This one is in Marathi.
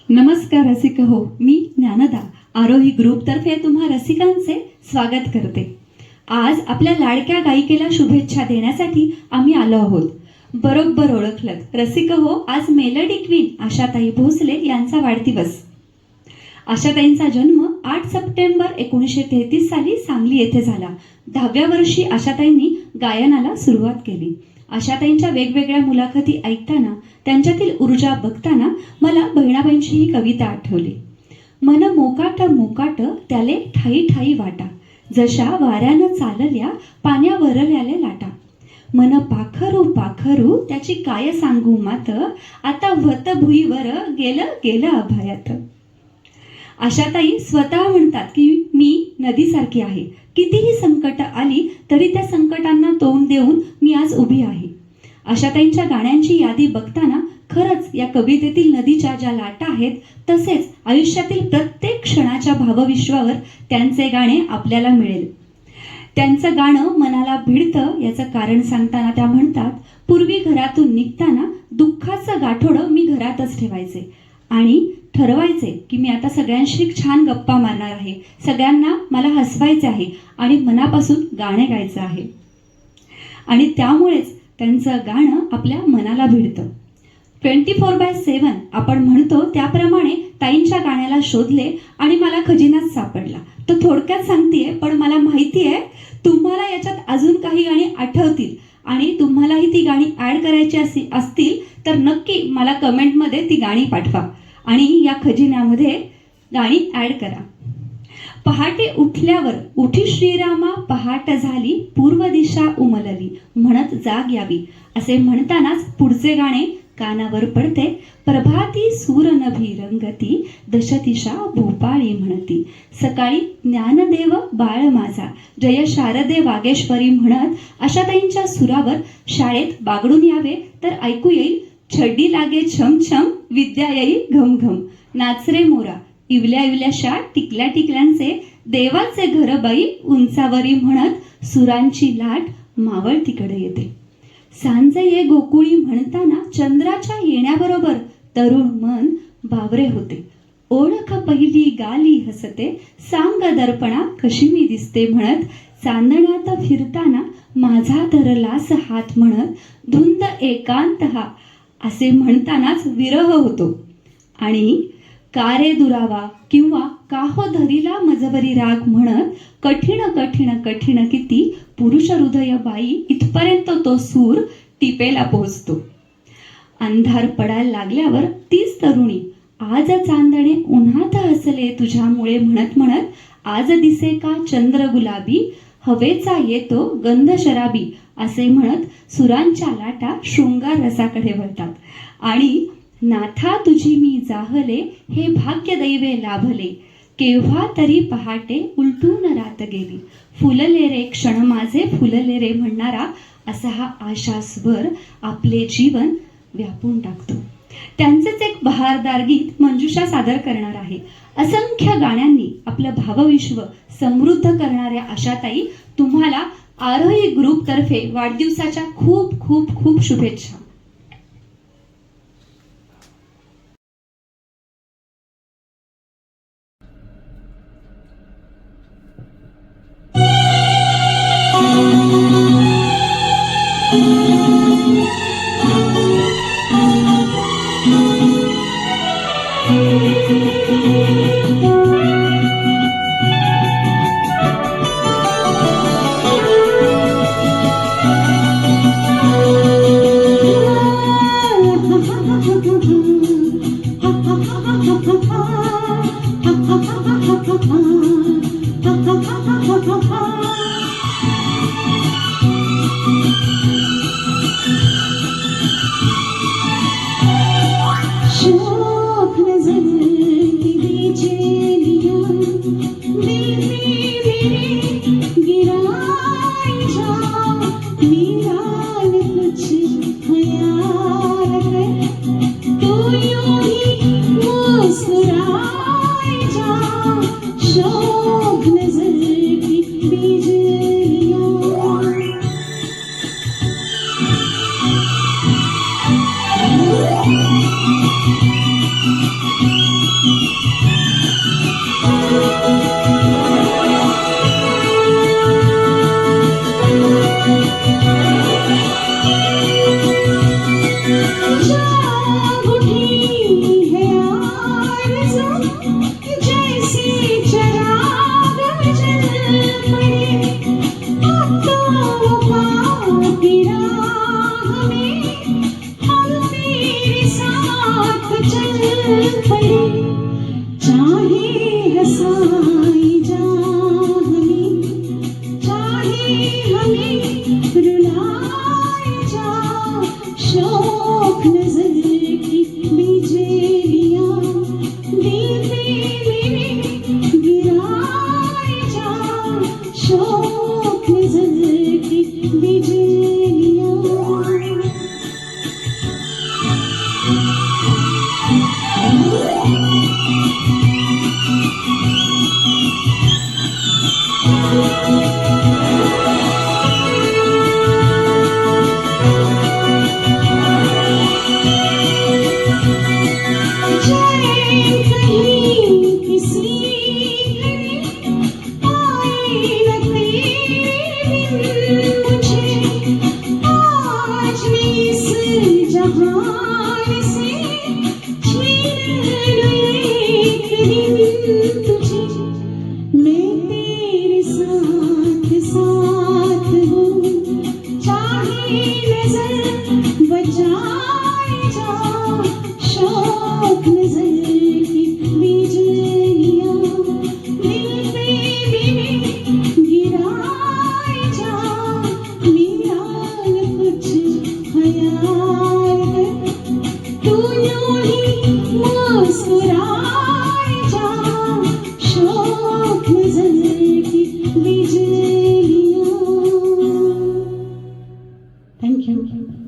नमस्कार रसिक हो, मी ज्ञानदा आरोही ग्रुपतर्फे तुम्हा रसिकांचे स्वागत करते. आज आपल्या लाडक्या गायिकेला शुभेच्छा देण्यासाठी आम्ही आलो आहोत. बरोबर ओळखलं रसिक हो, आज मेलडी क्वीन आशाताई भोसले यांचा वाढदिवस. आशाताईंचा जन्म 8 सप्टेंबर 1933 साली सांगली येथे झाला. 10व्या वर्षी आशाताईंनी गायनाला सुरुवात केली. आशाताईंच्या वेगवेगळ्या मुलाखती ऐकताना, त्यांच्यातील ऊर्जा बघताना मला बहिणाबाईंची ही कविता आठवली. मन मोकाट मोकाट त्याले ठाई ठाई वाटा, जशा वाऱ्यानं चालल्या पाण्यावरल्याले लाटा. मन पाखरू पाखरू त्याची काय सांगू मात, आता व्हत भुईवर गेलं गेलं अभयात. आशाताई स्वतः म्हणतात की मी नदीसारखी आहे. कितीही संकट आली तरी त्या संकटांना तोंड देऊन मी आज उभी आहे. आशाताईंच्या गाण्यांची यादी बघताना खरंच या कवितेतील नदीच्या ज्या लाटा आहेत, तसेच आयुष्यातील प्रत्येक क्षणाच्या भावविश्वावर त्यांचे गाणे आपल्याला मिळेल. त्यांचं गाणं मनाला भिडतं याचं कारण सांगताना त्या म्हणतात, पूर्वी घरातून निघताना दुःखाचं गाठोडं मी घरातच ठेवायचे आणि ठरवायचे की मी आता सगळ्यांशी छान गप्पा मारणार आहे, सगळ्यांना मला हसवायचे आहे आणि मनापासून गाणे गायचं आहे. आणि त्यामुळेच त्यांचं गाणं आपल्या मनाला भिडतं. 24/7 आपण म्हणतो त्याप्रमाणे ताईंच्या गाण्याला शोधले आणि मला खजिनाच सापडला. तो थोडक्यात सांगतेय, पण मला माहिती आहे तुम्हाला याच्यात अजून काही गाणी आठवतील आणि तुम्हालाही ती गाणी ऍड करायची असतील तर नक्की मला कमेंटमध्ये ती गाणी पाठवा आणि या खजिन्यामध्ये गाणी ऍड करा. पहाटे उठल्यावर उठी श्रीरामा, पहाट झाली पूर्व दिशा उमलली, म्हणत जाग यावी. असे म्हणतानाच पुढचे गाणे कानावर पडते. प्रभाती सूर नभी रंगती, दशदिशा भूपाळी म्हणती. सकाळी ज्ञानदेव बाळ माझा, जय शारदे वागेश्वरी म्हणत आशाताईंच्या सुरावर शाळेत बागडून यावे तर ऐकू येईल, छड्डी लागे छम छम विद्या येई घम घम. नाचरे मोरा इवल्या इवल्याशा टिकल्या टिकल्यांचे, देवाचे घर बाई उंचावरी म्हणत सुरांची लाट मावळ तिकडे येते. सांज ये गोकुळी म्हणताना चंद्राच्या येण्याबरोबर तरुण मन बावरे होते. ओळख पहिली गाली हसते, सांग दर्पणा कशी मी दिसते म्हणत. चांदण्यात फिरताना माझा धरलास हात म्हणत, धुंद एकांत हा असे म्हणतानाच विरह होतो. आणि कारे दुरावा किंवा काहो धरीला मजबरी राग म्हणत कठीण कठीण कठीण किती पुरुष हृदय बाई इथपर्यंत तो सूर टिपेला पोहोचतो. अंधार पडायला लागल्यावर तीच तरुणी आज चांदणे उन्हात हसले तुझ्यामुळे म्हणत म्हणत, आज दिसे का चंद्र गुलाबी हवेचा येतो गंध शराबी असे म्हणत सुरांच्या लाटा शृंगार रसाकडे वळतात. आणि नाथा तुझी मी जाहले हे भाग्य दैवे लाभले, केव्हा तरी पहाटे उलटून रात गेली, फुलले रे क्षण माझे फुलले रे म्हणणारा असा हा आशा स्वर आपले जीवन व्यापून टाकतो. त्यांचेच एक बहारदार गीत मंजुषा सादर करणार आहे. असंख्य गाण्यांनी आपलं भावविश्व समृद्ध करणाऱ्या आशाताई, तुम्हाला आरोही ग्रुप तर्फे वाढदिवसाच्या खूप खूप खूप शुभेच्छा. पड़े, चाहे हंसाई जा हमें, चाहे हमें रुलाए जा, शौक नजर की बिजलियां दिल पे मेरे गिराए जा, शौक नजर की बिजलियां। Thank you.